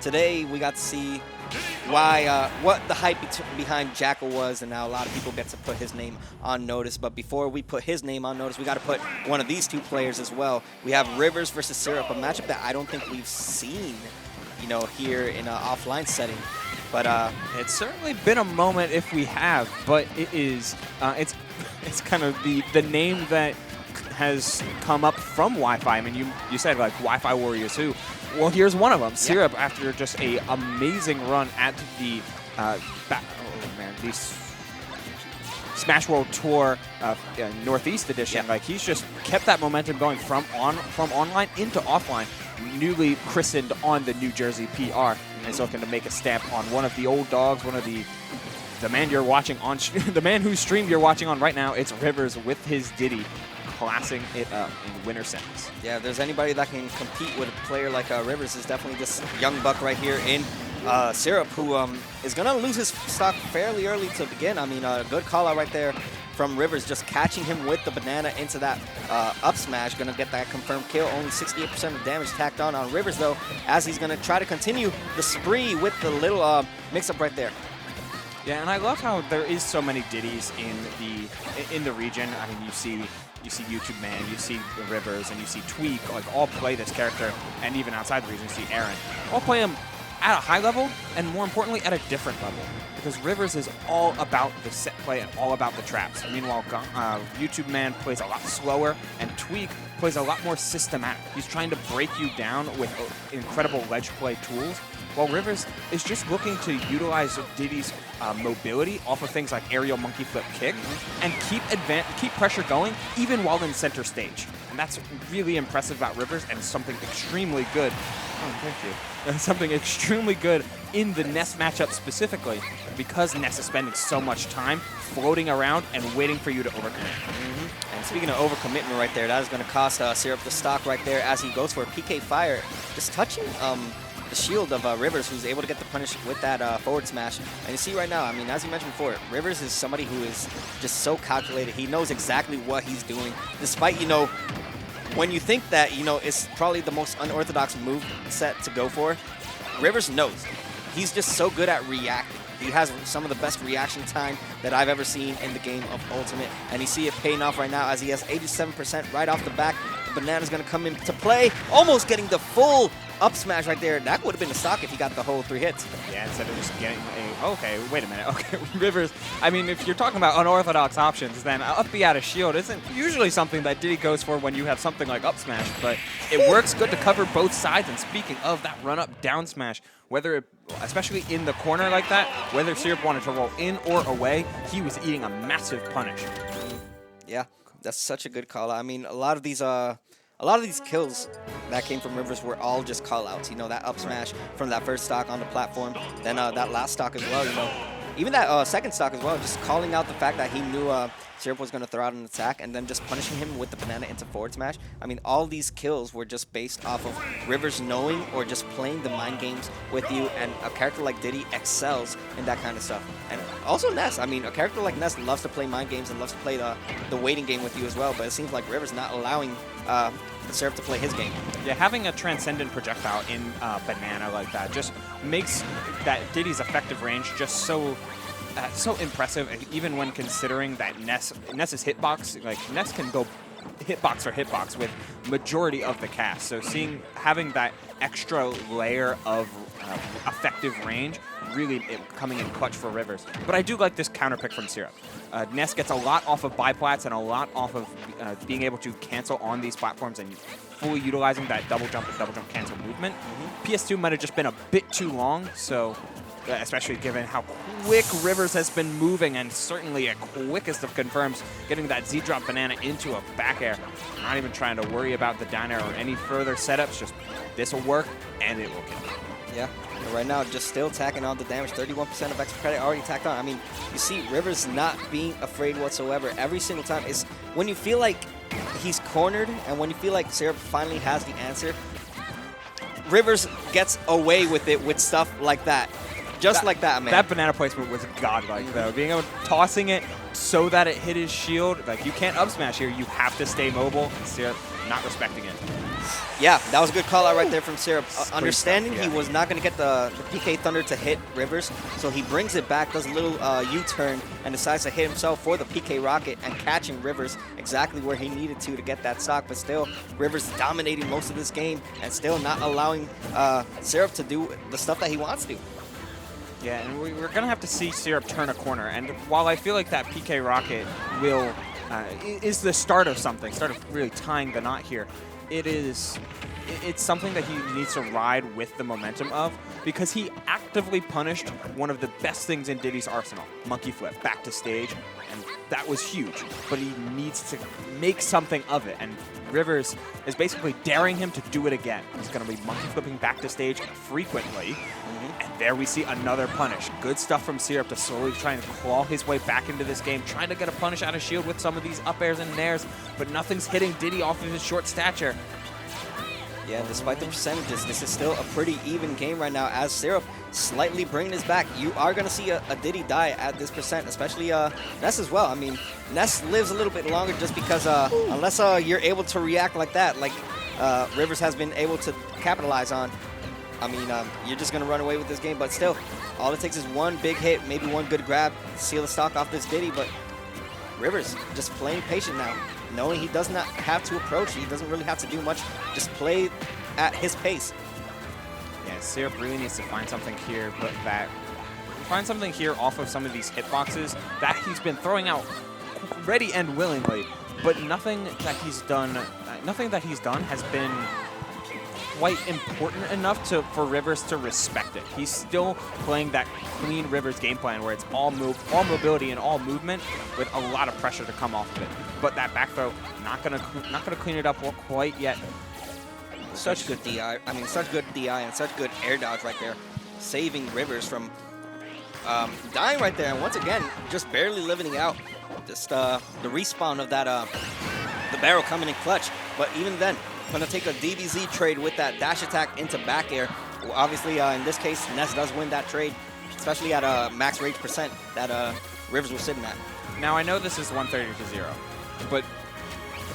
today we got to see why what the hype behind Jackal was, and now a lot of people get to put his name on notice. But before we put his name on notice, we got to put one of these two players as well. We have Rivers versus Syrup, a matchup that I don't think we've seen, you know, here in an offline setting. But it's certainly been a moment if we have, but it is it's kind of the name that has come up from Wi-Fi. I mean, you said like Wi-Fi Warriors who. Well, here's one of them. Syrup, after just a amazing run at the the Smash World Tour Northeast Edition. Like, he's just kept that momentum going from online into offline. Newly christened on the New Jersey PR, and he's looking to make a stamp on one of the old dogs, one of the man you're watching on the man whose stream you're watching on right now. It's Rivers with his Diddy, classing it up in winner semis. Yeah, if there's anybody that can compete with a player like Rivers, is definitely this young buck right here in Syrup, who is going to lose his stock fairly early to begin. I mean, a good call out right there from Rivers, just catching him with the banana into that up smash. Going to get that confirmed kill. Only 68% of damage tacked on Rivers, though, as he's going to try to continue the spree with the little mix-up right there. Yeah, and I love how there is so many Diddies in the region. I mean, you see YouTube Man, you see Rivers, and you see Tweak, like, all play this character, and even outside the region, you see Aaron. All play him at a high level, and more importantly, at a different level. Because Rivers is all about the set play and all about the traps. Meanwhile, YouTube Man plays a lot slower, and Tweak plays a lot more systematic. He's trying to break you down with incredible ledge play tools, while Rivers is just looking to utilize Diddy's mobility off of things like aerial monkey flip kick and keep pressure going even while in center stage. And that's really impressive about Rivers, and something extremely good. Oh, thank you. Something extremely good in the Ness matchup specifically, because Ness is spending so much time floating around and waiting for you to overcommit. And speaking of overcommitment right there, that is going to cost Syrup the stock right there as he goes for a PK fire, just touching the shield of Rivers, who's able to get the punish with that forward smash. And you see right now, I mean, as you mentioned before, Rivers is somebody who is just so calculated. He knows exactly what he's doing, despite, you know, when you think that, you know, it's probably the most unorthodox move set to go for, Rivers knows. He's just so good at reacting. He has some of the best reaction time that I've ever seen in the game of Ultimate, and you see it paying off right now as he has 87% right off the back. The banana's going to come into play, almost getting the full up smash right there. That would have been the stock if he got the whole 3 hits. Yeah, instead of just getting a... Okay, wait a minute. Okay, Rivers, I mean, if you're talking about unorthodox options, then up B out of shield isn't usually something that Diddy goes for when you have something like up smash, but it works good to cover both sides. And speaking of that run-up down smash, whether it, especially in the corner like that, whether Syrup wanted to roll in or away, he was eating a massive punish. Yeah, that's such a good call. I mean, a lot of these kills that came from Rivers were all just call-outs. You know, that up smash from that first stock on the platform, then that last stock as well, you know. Even that second stock as well, just calling out the fact that he knew Syrup was going to throw out an attack, and then just punishing him with the banana into forward smash. I mean, all these kills were just based off of Rivers knowing or just playing the mind games with you, and a character like Diddy excels in that kind of stuff. And also Ness. I mean, a character like Ness loves to play mind games and loves to play the waiting game with you as well, but it seems like Rivers not allowing Syrup to play his game. Yeah, having a transcendent projectile in banana like that just makes that Diddy's effective range just so impressive, even when considering that Ness's hitbox, like, Ness can go hitbox for hitbox with majority of the cast. So having that extra layer of effective range really coming in clutch for Rivers. But I do like this counter pick from Syrup. Ness gets a lot off of biplats and a lot off of being able to cancel on these platforms and fully utilizing that double jump and double jump cancel movement. PS2 might have just been a bit too long, so especially given how quick Rivers has been moving, and certainly a quickest of confirms getting that Z-drop banana into a back air. Not even trying to worry about the down air or any further setups, just this will work and it will kill. Yeah, and right now just still tacking on the damage, 31% of extra credit already tacked on. I mean, you see Rivers not being afraid whatsoever every single time. Is when you feel like he's cornered and when you feel like Syrup finally has the answer, Rivers gets away with it with stuff like that. Just like that, man. That banana placement was godlike, though. Being able to tossing it so that it hit his shield. Like, you can't up smash here. You have to stay mobile. Syrup not respecting it. Yeah, that was a good call out right there from Syrup. Understanding stuff, yeah. he was not going to get the PK Thunder to hit Rivers, so he brings it back, does a little U-turn, and decides to hit himself for the PK Rocket and catching Rivers exactly where he needed to get that stock. But still, Rivers dominating most of this game and still not allowing Syrup to do the stuff that he wants to. Yeah, and we're going to have to see Syrup turn a corner. And while I feel like that PK Rocket will is the start of something, start of really tying the knot here, it's something that he needs to ride with the momentum of, because he actively punished one of the best things in Diddy's arsenal, monkey flip, back to stage, and that was huge. But he needs to make something of it, and Rivers is basically daring him to do it again. He's going to be monkey flipping back to stage frequently, and there we see another punish. Good stuff from Syrup to slowly try and claw his way back into this game, trying to get a punish out of shield with some of these up airs and nairs, but nothing's hitting Diddy off of his short stature. Yeah, despite the percentages, this is still a pretty even game right now as Syrup slightly bringing his back. You are going to see a Diddy die at this percent, especially Ness as well. I mean, Ness lives a little bit longer just because unless you're able to react like that, like Rivers has been able to capitalize on, I mean, you're just going to run away with this game. But still, all it takes is one big hit, maybe one good grab, seal the stock off this Diddy. But Rivers just playing patient now, knowing he does not have to approach. He doesn't really have to do much. Just play at his pace. Yeah, Syrup really needs to find something here, but find something here off of some of these hitboxes that he's been throwing out ready and willingly, but nothing that he's done has been quite important enough for Rivers to respect it. He's still playing that clean Rivers game plan where it's all mobility and all movement with a lot of pressure to come off of it. But that back throw, not gonna clean it up quite yet. Such good DI. I mean, such good DI and such good air dodge right there, saving Rivers from dying right there. And once again, just barely living out. Just the respawn of that the barrel coming in clutch. But even then, gonna take a DBZ trade with that dash attack into back air. Well, obviously, in this case, Ness does win that trade, especially at a max rage percent that Rivers was sitting at. Now, I know this is 130-0, but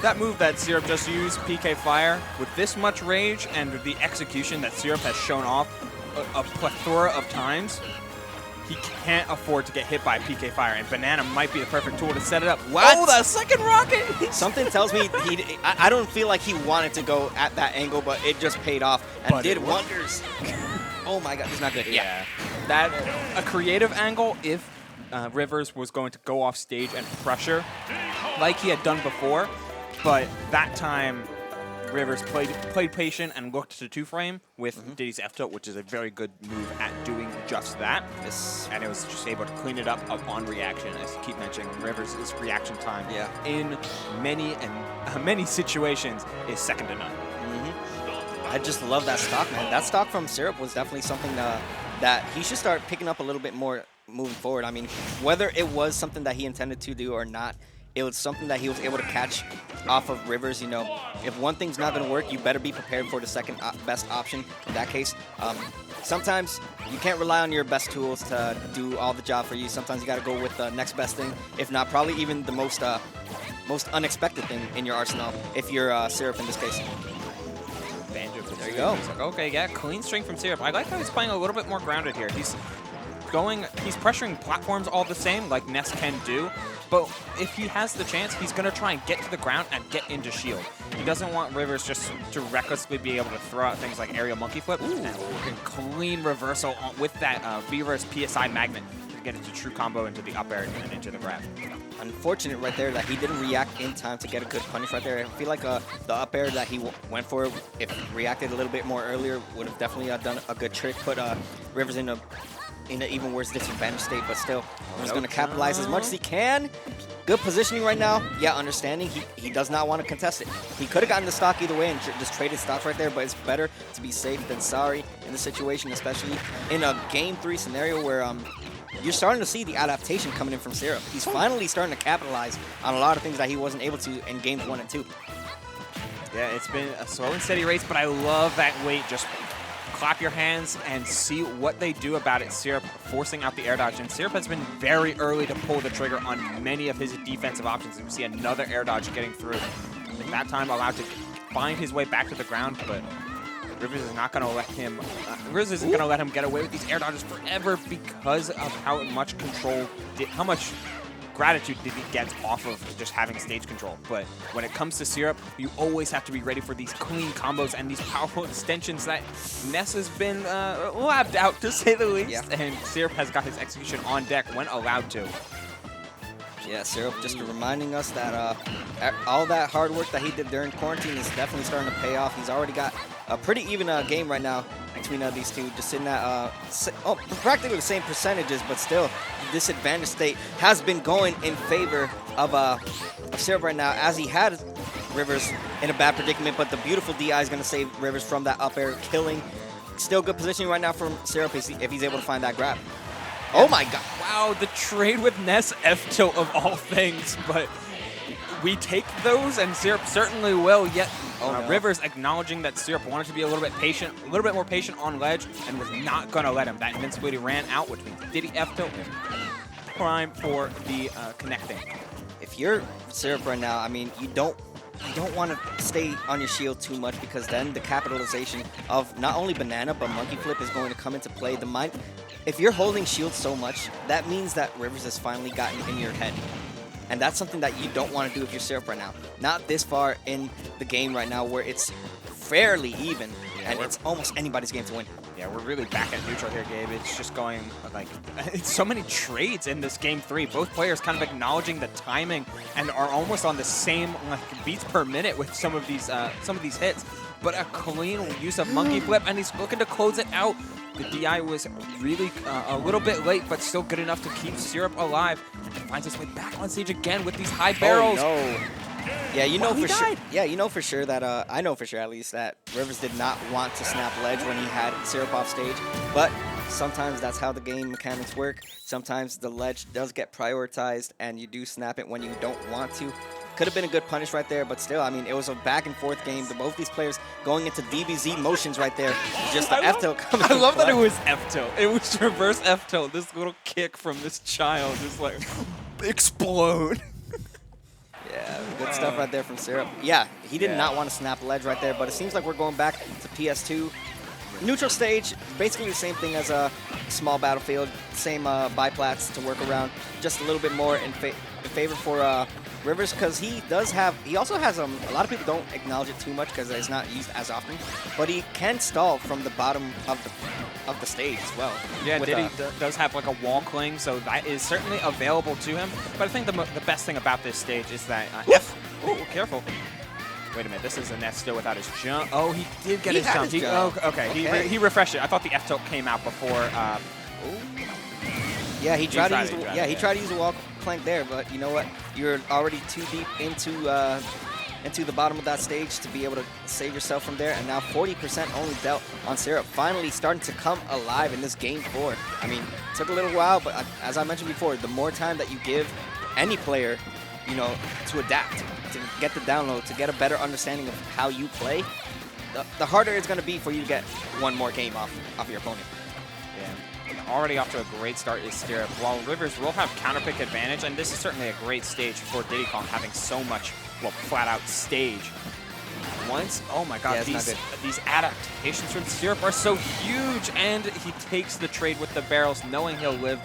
that move that Syrup just used, PK Fire, with this much rage and the execution that Syrup has shown off a plethora of times, he can't afford to get hit by PK Fire, and Banana might be the perfect tool to set it up. What? Oh, the second rocket! Something tells me I don't feel like he wanted to go at that angle, but it just paid off and But did wonders. Oh my God, he's not good. Yeah. That, a creative angle, if Rivers was going to go off stage and pressure like he had done before, but that time Rivers played patient and looked to two-frame with Diddy's F-tilt, which is a very good move at doing just that. And it was just able to clean it up on reaction. As you keep mentioning, Rivers' reaction time in many situations is second to none. I just love that stock, man. That stock from Syrup was definitely something that he should start picking up a little bit more moving forward. I mean, whether it was something that he intended to do or not, it was something that he was able to catch off of Rivers. You know, if one thing's not going to work, you better be prepared for the second best option. In that case, sometimes you can't rely on your best tools to do all the job for you. Sometimes you got to go with the next best thing, if not probably even the most unexpected thing in your arsenal, if you're Syrup in this case. There you go. Like, okay, yeah, clean string from Syrup. I like how he's playing a little bit more grounded here. He's pressuring platforms all the same, like Ness can do, but if he has the chance, he's going to try and get to the ground and get into shield. He doesn't want Rivers just to recklessly be able to throw out things like aerial monkey flip and clean reversal with that V-verse PSI magnet to get into true combo into the up air and into the grab. Unfortunate right there that he didn't react in time to get a good punish right there. I feel like the up air that he went for, if he reacted a little bit more earlier, would have definitely done a good trick, put Rivers in an even worse disadvantage state, but still, he's going to capitalize as much as he can. Good positioning right now. Yeah, understanding he does not want to contest it. He could have gotten the stock either way and just traded stocks right there, but it's better to be safe than sorry in this situation, especially in a Game 3 scenario where you're starting to see the adaptation coming in from Syrup. He's finally starting to capitalize on a lot of things that he wasn't able to in Games 1 and 2. Yeah, it's been a slow and steady race, but I love that weight. Just clap your hands and see what they do about it. Syrup forcing out the air dodge, and Syrup has been very early to pull the trigger on many of his defensive options. And we see another air dodge getting through. That time allowed to find his way back to the ground, but Rivers is not going to let him. Rivers isn't going to let him get away with these air dodges forever because of how much control, how much gratitude Diddy gets off of just having stage control. But when it comes to Syrup, you always have to be ready for these clean combos and these powerful extensions that Ness has been labbed out, to say the least. Yeah. And Syrup has got his execution on deck when allowed to. Yeah, Syrup just reminding us that all that hard work that he did during quarantine is definitely starting to pay off. He's already got a pretty even game right now between these two, just sitting at practically the same percentages, but still, this advantage state has been going in favor of Syrup right now, as he had Rivers in a bad predicament, but the beautiful DI is going to save Rivers from that up air killing. Still good positioning right now from Syrup if he's able to find that grab. Oh my god. Wow, the trade with Ness F-tilt of all things, but we take those, and Syrup certainly will, yet no. Rivers acknowledging that Syrup wanted to be a little bit patient, a little bit more patient on ledge, and was not going to let him. That invincibility ran out, which means Diddy F-tilt prime for the connecting. If you're Syrup right now, I mean, you don't want to stay on your shield too much, because then the capitalization of not only banana but monkey flip is going to come into play. If you're holding shield so much, that means that Rivers has finally gotten in your head. And that's something that you don't want to do if you're Syrup right now. Not this far in the game right now where it's fairly even, and it's almost anybody's game to win. Yeah, we're really back at neutral here, Gabe. It's just going, like, it's so many trades in this game 3. Both players kind of acknowledging the timing and are almost on the same beats per minute with some of these hits. But a clean use of monkey flip, and he's looking to close it out. The DI was really a little bit late, but still good enough to keep Syrup alive. And finds his way back on stage again with these high barrels. Oh, no. Yeah, you know for sure. Yeah, you know for sure that I know for sure at least that Rivers did not want to snap ledge when he had Syrup off stage. But sometimes that's how the game mechanics work. Sometimes the ledge does get prioritized, and you do snap it when you don't want to. Could have been a good punish right there, but still, I mean, it was a back and forth game. Both these players going into DBZ motions right there. Just the F-tilt coming. I love that it was F-tilt. It was reverse F-tilt. This little kick from this child just like explode. Yeah, good stuff right there from Syrup. Yeah, he did not want to snap ledge right there, but it seems like we're going back to PS2. Neutral stage, basically the same thing as a small battlefield. Same biplats to work around. Just a little bit more in favor for Rivers, because he also has a lot of people don't acknowledge it too much because it's not used as often, but he can stall from the bottom of the stage as well. Yeah, Diddy does have like a wall cling, so that is certainly available to him. But I think the best thing about this stage is that careful. Wait a minute, this is a Ness still without his jump. Oh, he did get his jump. Okay. He refreshed it. I thought the F-tilt came out before. Yeah, he tried to use a wall clank there, but you know what? You're already too deep into the bottom of that stage to be able to save yourself from there. And now 40% only dealt on Syrup, finally starting to come alive in this game 4. I mean, it took a little while, but as I mentioned before, the more time that you give any player, you know, to adapt, to get the download, to get a better understanding of how you play, the harder it's going to be for you to get one more game off your opponent. Yeah. Already off to a great start is Syrup. While Rivers will have counterpick advantage, and this is certainly a great stage for Diddy Kong, having so much, well, flat-out stage. Oh my god, these adaptations from Syrup are so huge, and he takes the trade with the barrels, knowing he'll live,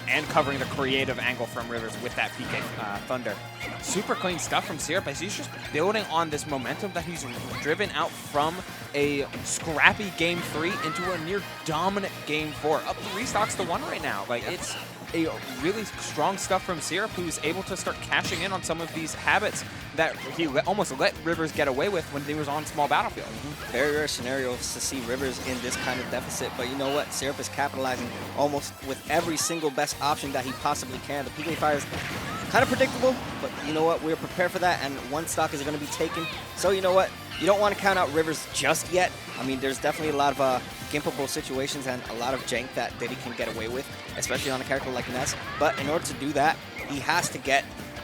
and covering the creative angle from Rivers with that PK Thunder. Super clean stuff from Syrup as he's just building on this momentum that he's driven out from a scrappy game 3 into a near dominant game 4. Up 3 stocks to 1 right now. Like, it's a really strong stuff from Syrup, who's able to start cashing in on some of these habits that he almost let Rivers get away with when he was on small battlefield. Very rare scenarios to see Rivers in this kind of deficit, but you know what? Syrup is capitalizing almost with every single best option that he possibly can. The PK fire is kind of predictable, but you know what? We're prepared for that, and 1 stock is going to be taken. So you know what? You don't want to count out Rivers just yet. I mean, there's definitely a lot of gimpable situations and a lot of jank that Diddy can get away with, especially on a character like Ness. But in order to do that, he has to get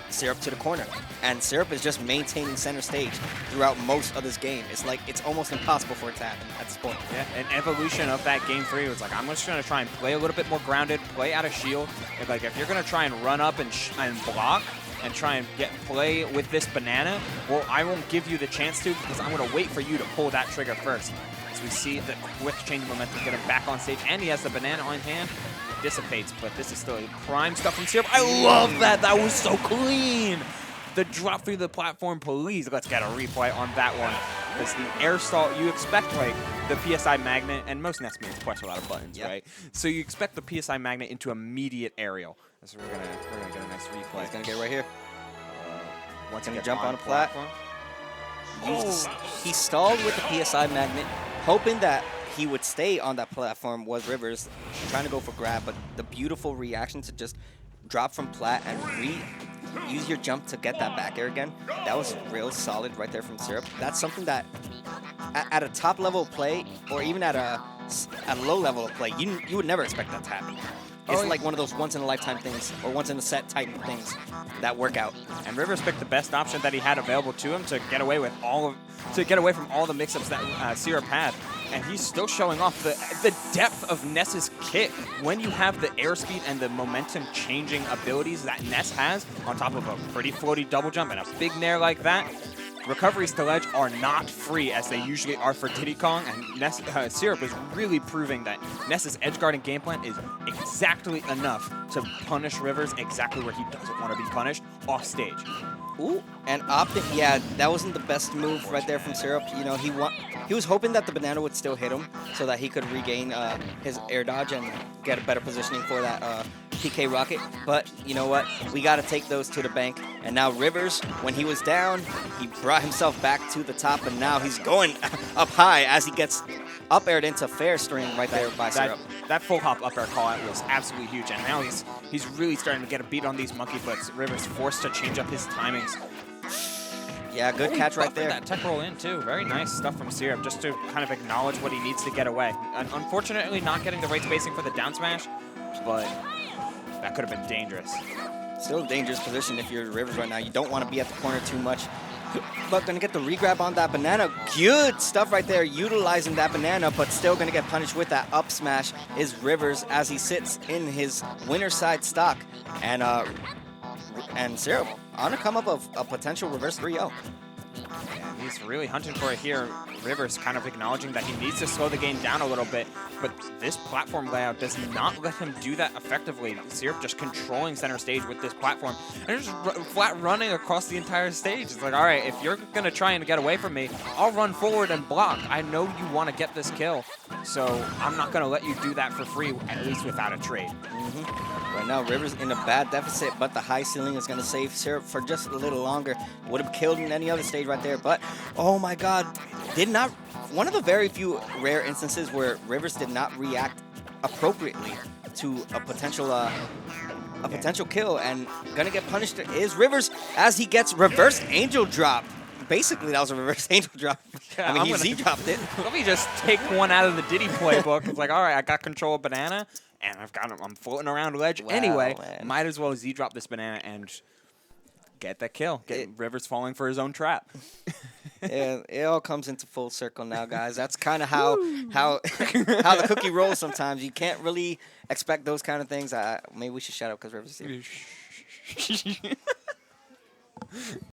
Syrup to the corner. And Syrup is just maintaining center stage throughout most of this game. It's like it's almost impossible for it to happen at this point. Yeah, an evolution of that game 3 was like, I'm just going to try and play a little bit more grounded, play out of shield. If you're going to try and run up and block, and try and play with this banana, well, I won't give you the chance to because I'm going to wait for you to pull that trigger first. As we see the quick change of momentum get him back on stage, and he has the banana on hand. Dissipates, but this is still prime stuff from Syrup. I love that. That was so clean. The drop through the platform, please. Let's get a replay on that one. Because the air stall, you expect like the PSI magnet, and most Ness means push a lot of buttons, right? So you expect the PSI magnet into immediate aerial. So we're gonna get a nice replay. He's gonna get right here. Once gonna he jump on a platform. He stalled with the PSI magnet, hoping that he would stay on that platform. Was Rivers trying to go for grab, but the beautiful reaction to just drop from plat and use your jump to get that back air again. That was real solid right there from Syrup. That's something that at a top level of play, or even at a low level of play, you would never expect that to happen. It's like one of those once-in-a-lifetime things, or once-in-a-set type of things that work out. And Rivers picked the best option that he had available to him to get away with from all the mix-ups that Syrup had. And he's still showing off the depth of Ness's kick. When you have the airspeed and the momentum-changing abilities that Ness has, on top of a pretty floaty double jump and a big nair like that, recoveries to ledge are not free as they usually are for Diddy Kong, and Syrup is really proving that Ness's edge guarding game plan is exactly enough to punish Rivers exactly where he doesn't want to be punished, off stage. Ooh, and opting, yeah, that wasn't the best move right there from Syrup. You know, he was hoping that the banana would still hit him so that he could regain his air dodge and get a better positioning for that PK rocket. But you know what? We got to take those to the bank. And now Rivers, when he was down, he brought himself back to the top, and now he's going up high as he gets up aired into fair string right there by Syrup. That full hop up air call out was absolutely huge, and now he's really starting to get a beat on these monkey flips. Rivers forced to change up his timings. Yeah, good catch right there. That tech roll in too. Very nice stuff from Syrup, just to kind of acknowledge what he needs to get away. And unfortunately, not getting the right spacing for the down smash, but that could have been dangerous. Still a dangerous position if you're Rivers right now. You don't want to be at the corner too much. But going to get the regrab on that banana. Good stuff right there, utilizing that banana, but still going to get punished with that up smash is Rivers as he sits in his winner side stock. And Syrup on a come up of a potential reverse 3-0. And he's really hunting for it here. Rivers kind of acknowledging that he needs to slow the game down a little bit, but this platform layout does not let him do that effectively. Syrup just controlling center stage with this platform and just flat running across the entire stage. It's like, all right, if you're going to try and get away from me, I'll run forward and block. I know you want to get this kill, so I'm not going to let you do that for free, at least without a trade. Right now, Rivers in a bad deficit, but the high ceiling is going to save Syrup for just a little longer. Would have killed in any other stage right there, but oh my God, one of the very few rare instances where Rivers did not react appropriately to a potential kill, and gonna get punished is Rivers as he gets reverse angel drop. Basically, that was a reverse angel drop. Yeah, I mean, he Z-dropped it. Let me just take one out of the Diddy playbook. It's like, all right, I got control of banana, and I'm floating around ledge anyway. Man. Might as well Z-drop this banana and get that kill. Get Rivers falling for his own trap. Yeah, it all comes into full circle now, guys. That's kind of how the cookie rolls sometimes. You can't really expect those kind of things. Maybe we should shut up because Rivers is here.